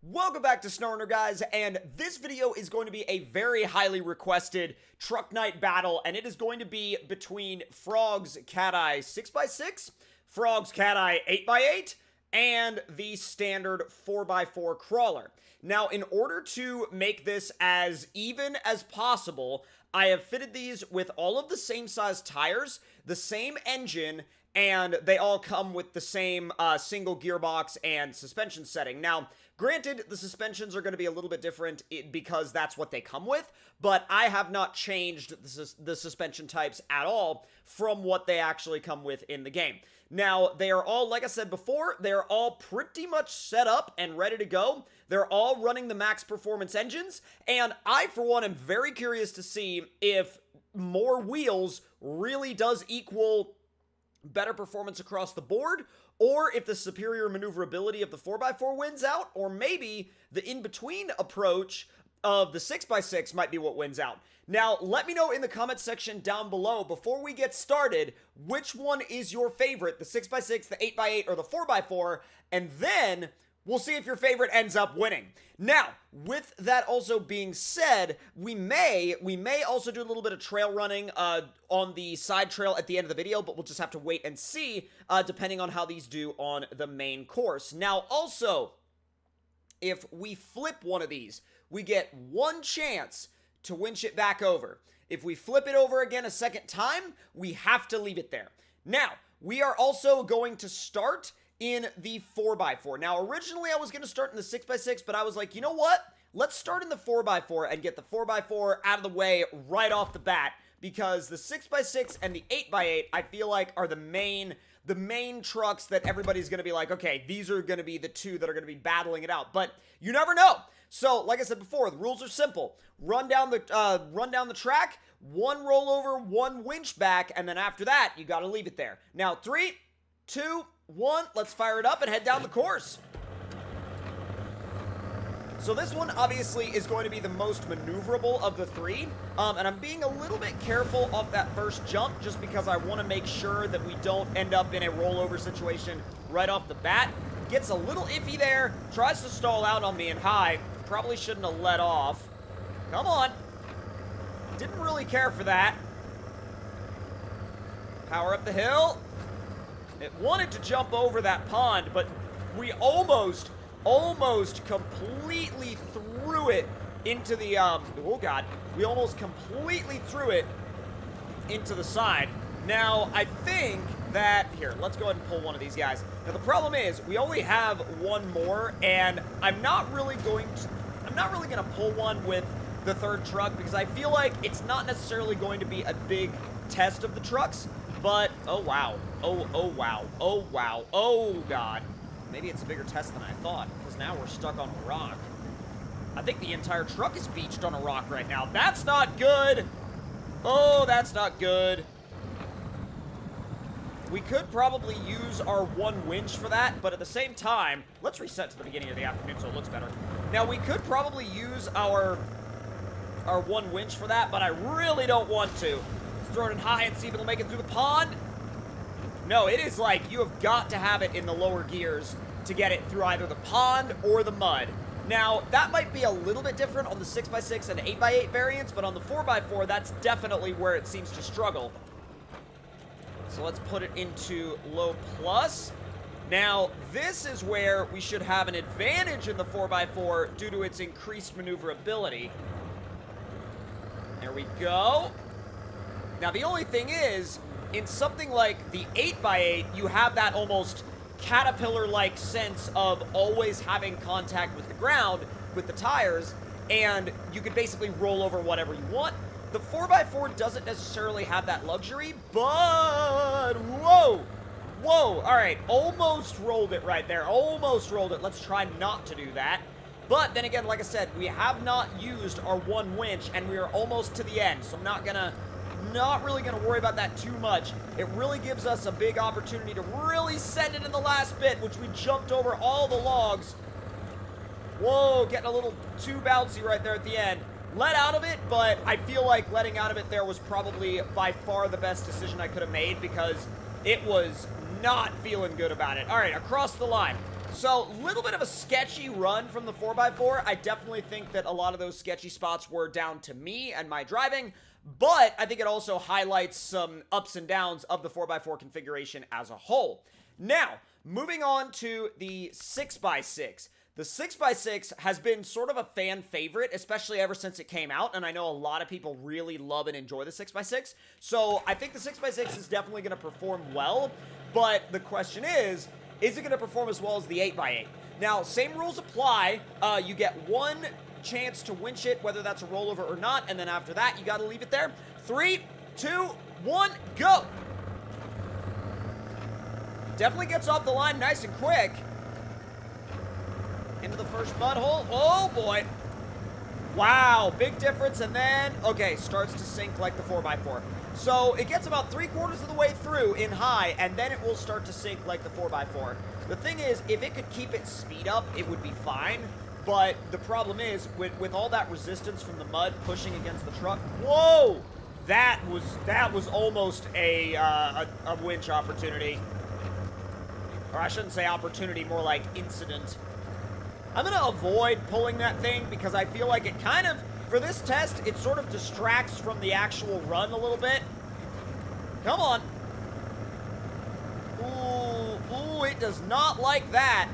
Welcome back to SnowRunner, guys, and this video is going to be a very highly requested truck night battle, and it is going to be between Frog's Cat Eye 6x6, Frog's Cat Eye 8x8, and the standard 4x4 crawler. Now, in order to make this as even as possible, I have fitted these with all of the same size tires, the same engine, and they all come with the same single gearbox and suspension setting. Now, granted, the suspensions are going to be a little bit different because that's what they come with, but I have not changed the suspension types at all from what they actually come with in the game. Now, they are all, like I said before, they are all pretty much set up and ready to go. They're all running the max performance engines, and I, for one, am very curious to see if more wheels really does equal better performance across the board, or if the superior maneuverability of the 4x4 wins out, or maybe the in-between approach of the 6x6 might be what wins out. Now, let me know in the comments section down below, before we get started, which one is your favorite, the 6x6, the 8x8, or the 4x4, and then we'll see if your favorite ends up winning. Now, with that also being said, we may also do a little bit of trail running on the side trail at the end of the video, but we'll just have to wait and see, depending on how these do on the main course. Now, also, if we flip one of these, we get one chance to winch it back over. If we flip it over again a second time, we have to leave it there. Now, we are also going to start in the 4x4. Now, originally I was going to start in the 6x6, but I was like, you know what? Let's start in the 4x4 and get the 4x4 out of the way right off the bat, because the 6x6 and the 8x8, I feel like, are the main trucks that everybody's going to be like, okay, these are going to be the two that are going to be battling it out. But you never know. So, like I said before, the rules are simple. Run down the track, one rollover, one winch back, and then after that, you got to leave it there. Now, 3, 2, 1, let's fire it up and head down the course. So this one obviously is going to be the most maneuverable of the three, and I'm being a little bit careful off that first jump just because I want to make sure that we don't end up in a rollover situation right off the bat. Gets a little iffy there, tries to stall out on me in high, probably shouldn't have let off. Come on. Didn't really care for that. Power up the hill. It wanted to jump over that pond, but we almost completely threw it into the, oh god, we almost completely threw it into the side. Now, I think that, here, let's go ahead and pull one of these guys. Now, the problem is, we only have one more, and I'm not really going to pull one with the third truck, because I feel like it's not necessarily going to be a big test of the trucks. But, oh wow, oh wow, oh wow, oh god. Maybe it's a bigger test than I thought, because now we're stuck on a rock. I think the entire truck is beached on a rock right now. That's not good! Oh, that's not good. We could probably use our one winch for that, but at the same time, let's reset to the beginning of the afternoon so it looks better. Now, we could probably use our one winch for that, but I really don't want to. Throw it in high and see if it'll make it through the pond. No, it is like you have got to have it in the lower gears to get it through either the pond or the mud. Now, that might be a little bit different on the 6x6 and 8x8 variants, but on the 4x4, that's definitely where it seems to struggle. So let's put it into low plus. Now, this is where we should have an advantage in the 4x4 due to its increased maneuverability. There we go. Now, the only thing is, in something like the 8x8, you have that almost caterpillar-like sense of always having contact with the ground, with the tires, and you could basically roll over whatever you want. The 4x4 doesn't necessarily have that luxury, but whoa! Whoa, all right, almost rolled it right there, almost rolled it. Let's try not to do that. But then again, like I said, we have not used our one winch, and we are almost to the end, so I'm not really gonna worry about that too much. It really gives us a big opportunity to really send it in the last bit, which we jumped over all the logs. Whoa, getting a little too bouncy right there at the end. Let out of it, but I feel like letting out of it there was probably by far the best decision I could have made, because it was not feeling good about it. All right, across the line. So, a little bit of a sketchy run from the 4x4. I definitely think that a lot of those sketchy spots were down to me and my driving, but I think it also highlights some ups and downs of the 4x4 configuration as a whole. Now, moving on to the 6x6. The 6x6 has been sort of a fan favorite, especially ever since it came out, and I know a lot of people really love and enjoy the 6x6, so I think the 6x6 is definitely going to perform well, but the question is it going to perform as well as the 8x8? Now, same rules apply. You get one chance to winch it, whether that's a rollover or not, and then after that, you got to leave it there. 3, 2, 1, go! Definitely gets off the line nice and quick. Into the first mud hole. Oh, boy. Wow, big difference, and then, okay, starts to sink like the 4x4. So it gets about 3/4 of the way through in high, and then it will start to sink like the 4x4. The thing is, if it could keep its speed up, it would be fine. But the problem is, with all that resistance from the mud pushing against the truck, whoa! That was almost a winch opportunity. Or I shouldn't say opportunity, more like incident. I'm going to avoid pulling that thing because I feel like it kind of, for this test, it sort of distracts from the actual run a little bit. Come on. Ooh, it does not like that.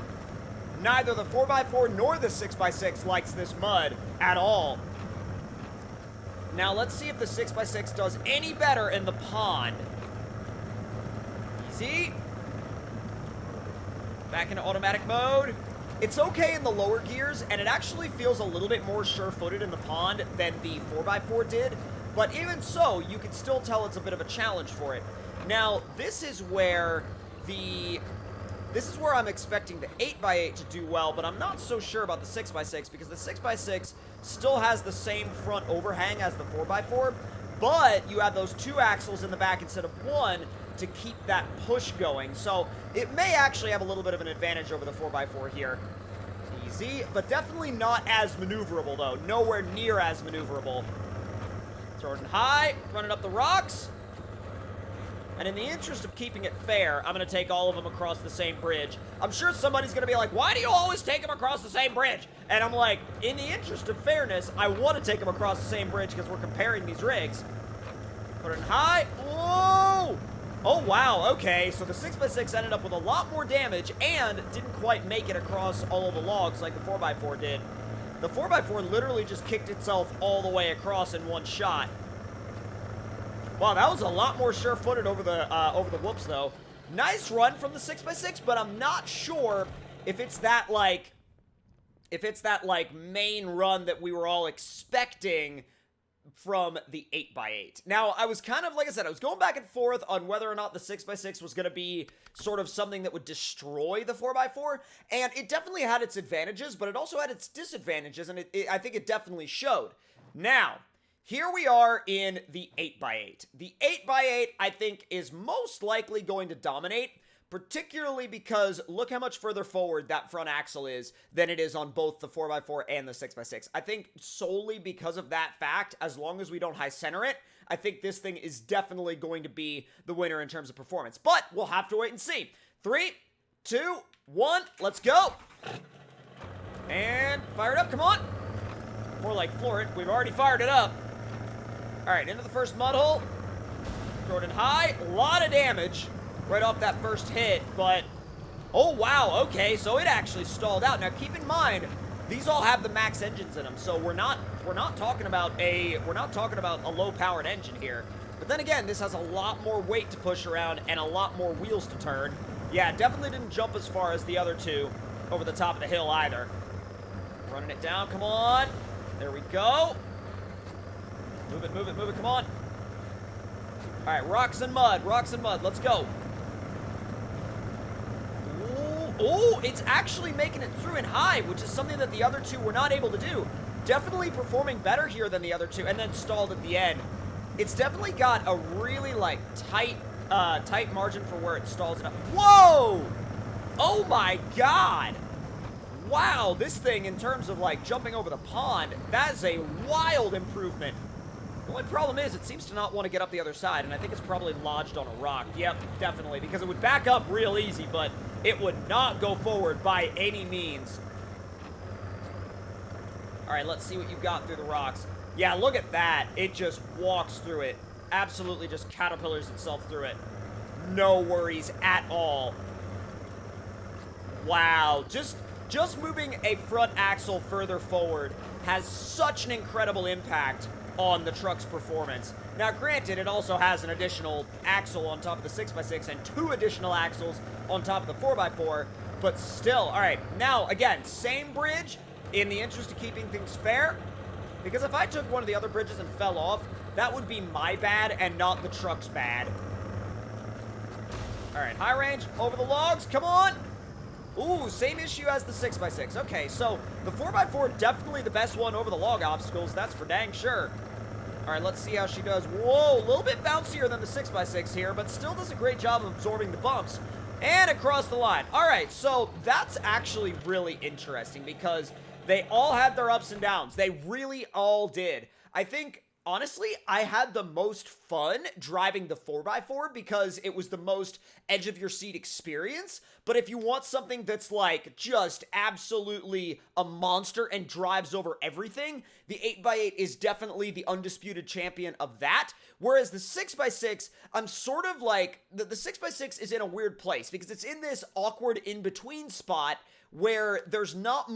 Neither the 4x4 nor the 6x6 likes this mud at all. Now, let's see if the 6x6 does any better in the pond. Easy. Back into automatic mode. It's okay in the lower gears, and it actually feels a little bit more sure-footed in the pond than the 4x4 did, but even so, you can still tell it's a bit of a challenge for it. Now, this is where I'm expecting the 8x8 to do well, but I'm not so sure about the 6x6, because the 6x6 still has the same front overhang as the 4x4, but you have those 2 axles in the back instead of 1 to keep that push going. So it may actually have a little bit of an advantage over the 4x4 here. Easy, but definitely not as maneuverable, though. Nowhere near as maneuverable. Throw it in high, run it up the rocks. And in the interest of keeping it fair, I'm going to take all of them across the same bridge. I'm sure somebody's going to be like, why do you always take them across the same bridge? And I'm like, in the interest of fairness, I want to take them across the same bridge because we're comparing these rigs. Put it in high. Whoa! Oh, wow, okay, so the 6x6 ended up with a lot more damage and didn't quite make it across all of the logs like the 4x4 did. The 4x4 literally just kicked itself all the way across in one shot. Wow, that was a lot more sure-footed over the whoops, though. Nice run from the 6x6, but I'm not sure if it's that, like, main run that we were all expecting from the 8x8. Now, I was kind of, like I said, I was going back and forth on whether or not the 6x6 was going to be sort of something that would destroy the 4x4, and it definitely had its advantages, but it also had its disadvantages, and I think it definitely showed. Now, here we are in the 8x8. The 8x8, I think, is most likely going to dominate, particularly because look how much further forward that front axle is than it is on both the 4x4 and the 6x6. I think solely because of that fact, as long as we don't high center it, I think this thing is definitely going to be the winner in terms of performance. But we'll have to wait and see. 3, 2, 1, let's go. And fire it up, come on. More like floor it. We've already fired it up. All right, into the first mud hole. Throw it in high. A lot of damage right off that first hit, but oh wow, okay, so it actually stalled out. Now keep in mind, these all have the max engines in them, so we're not talking about a low-powered engine here. But then again, this has a lot more weight to push around and a lot more wheels to turn. Yeah, definitely didn't jump as far as the other two over the top of the hill either. Running it down, come on. There we go. Move it, move it, move it, come on. All right, rocks and mud, let's go. Oh, it's actually making it through in high, which is something that the other two were not able to do. Definitely performing better here than the other two, and then stalled at the end. It's definitely got a really, like, tight margin for where it stalls it up. Whoa! Oh my god! Wow, this thing, in terms of, like, jumping over the pond, that is a wild improvement. The only problem is it seems to not want to get up the other side, and I think it's probably lodged on a rock. Yep, definitely, because it would back up real easy, but It would not go forward by any means. All right, let's see what you got through the rocks. Yeah, look at that. It just walks through it. Absolutely just caterpillars itself through it. No worries at all. Wow, just moving a front axle further forward has such an incredible impact on the truck's performance. Now, granted, it also has an additional axle on top of the 6x6 and 2 additional axles on top of the 4x4, but still. All right, now, again, same bridge in the interest of keeping things fair, because if I took one of the other bridges and fell off, that would be my bad and not the truck's bad. All right, high range, over the logs, come on. Ooh, same issue as the 6x6. Okay, so the 4x4 definitely the best one over the log obstacles, that's for dang sure. All right, let's see how she does. Whoa, a little bit bouncier than the 6x6 here, but still does a great job of absorbing the bumps. And across the line. All right, so that's actually really interesting because they all had their ups and downs. They really all did. I think, honestly, I had the most fun driving the 4x4 because it was the most edge-of-your-seat experience. But if you want something that's like just absolutely a monster and drives over everything, the 8x8 is definitely the undisputed champion of that. Whereas the 6x6, I'm sort of like, the 6x6 is in a weird place because it's in this awkward in-between spot where there's not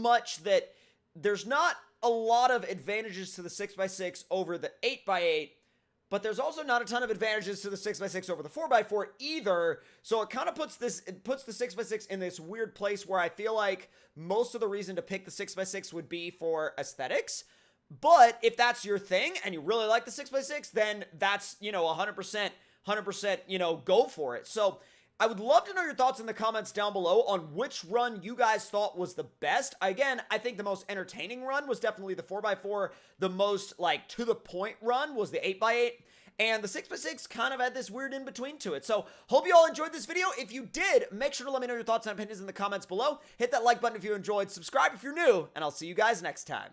a lot of advantages to the 6x6 over the 8x8, but there's also not a ton of advantages to the 6x6 over the 4x4 either, so it kind of puts the 6x6 in this weird place where I feel like most of the reason to pick the 6x6 would be for aesthetics, but if that's your thing and you really like the 6x6, then that's, 100%, go for it. So I would love to know your thoughts in the comments down below on which run you guys thought was the best. Again, I think the most entertaining run was definitely the 4x4. The most, to-the-point run was the 8x8. And the 6x6 kind of had this weird in-between to it. So, hope you all enjoyed this video. If you did, make sure to let me know your thoughts and opinions in the comments below. Hit that like button if you enjoyed, subscribe if you're new, and I'll see you guys next time.